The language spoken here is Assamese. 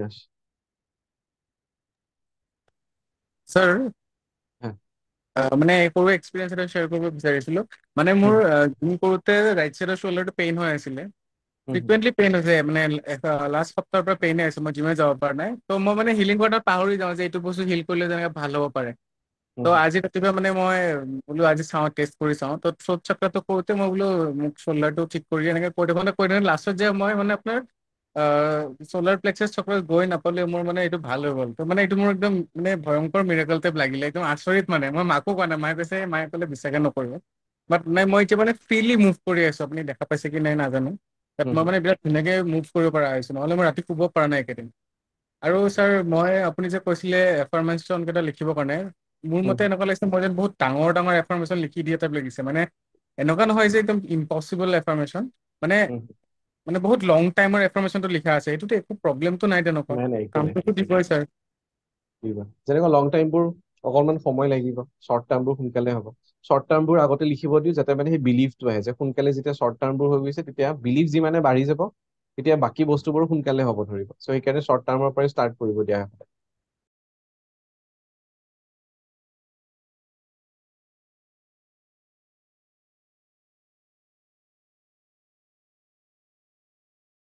অবিনাশ। স্যাৰ হ্যাঁ। মানে সৰু এক্সপিৰিয়েঞ্চ এটা শ্বেয়াৰ কৰিব বিচাৰিছিলো। মানে মোৰ হুম জিম কৰোতে ৰাইট চাইডৰ শোল্ডাৰটো পেইন হৈ আছিলে। হুম হুম ফ্ৰিকুৱেণ্টলি পেইন হৈছে, মানে লাষ্ট সপ্তাহৰ পৰা পেইনে আছে, মই জিমে যাব পৰা নাই। ত' মই মানে হিলিং কৰাত পাহৰি যাওঁ যে এইটো বস্তু হিল কৰিলে যেনেকে ভাল হ'ব পাৰে। হুম ত' হুম আজি ৰাতিপুৱা মানে মই বোলো আজি চাওঁ, টেষ্ট কৰি চাওঁ। ত' থ্ৰোট চাক্ৰাটো কৰোতে মই বোলো মোক শোল্ডাৰটো ঠিক কৰি এনেকে কৰি থাকোঁতে লাষ্টত যে মই মানে আপোনাৰ চলাৰ প্লেক্সাছ চক্ৰত গৈ নাপালে, মোৰ মানে এইটো ভাল হৈ গ'ল। ত' মানে এইটো মোৰ একদম মানে ভয়ংকৰ মিৰাকল টাইপ লাগিলে, একদম আচৰিত। মানে মই মাকো কোৱা নাই, মায়ে কৈছে, মায়ে ক'লে বিশ্বাসে নকৰিব। বাট নাই, মই এতিয়া মানে ফ্ৰীলি মুভ কৰি আছো। আপুনি দেখা পাইছে কি নাই নাজানো, বাট হুম মই হুম মানে বিৰাট ধুনীয়াকে মুভ কৰিব পৰা হৈছো, নহ'লে মই ৰাতি শুব পৰা নাই একেদিন। আৰু ছাৰ মই আপুনি যে কৈছিলে এফাৰ্মেশ্যন কেইটা লিখিবৰ কাৰণে, মোৰ হুম মতে এনেকুৱা লাগিছে মই যেন বহুত ডাঙৰ ডাঙৰ এফাৰ্মেশ্যন লিখি দিয়ে টাইপ লাগিছে। মানে এনেকুৱা নহয় যে একদম ইম্পচিবল এফাৰ্মেশ্যন, মানে হুম। মানে বহুত লং টাইমৰ এফাৰ্মেশ্যনটো লিখা আছে। এইটোতো একো প্ৰব্লেমটো নাই তেনেকুৱা, নাই নাই, একো নাই। কামটোতো দিবই ছাৰ। বুজিবা, যেনেকুৱা লং টাইমবোৰ অকণমান সময় লাগিব, শ্বৰ্ট টাৰ্মবোৰ সোনকালে হ'ব। শ্বৰ্ট টাৰ্মবোৰ আগতে লিখিব দিওঁ, যাতে মানে সেই বিলিফটো আহে যে সোনকালে যেতিয়া শ্বৰ্ট টাৰ্মবোৰ হৈ গৈছে, তেতিয়া বিলিফ যিমানে বাঢ়ি যাব, তেতিয়া বাকী বস্তুবোৰ সোনকালে হ'ব ধৰিব। চ' সেইকাৰণে শ্বৰ্ট টাৰ্মৰ পৰাই ষ্টাৰ্ট কৰিব দিয়া হয়।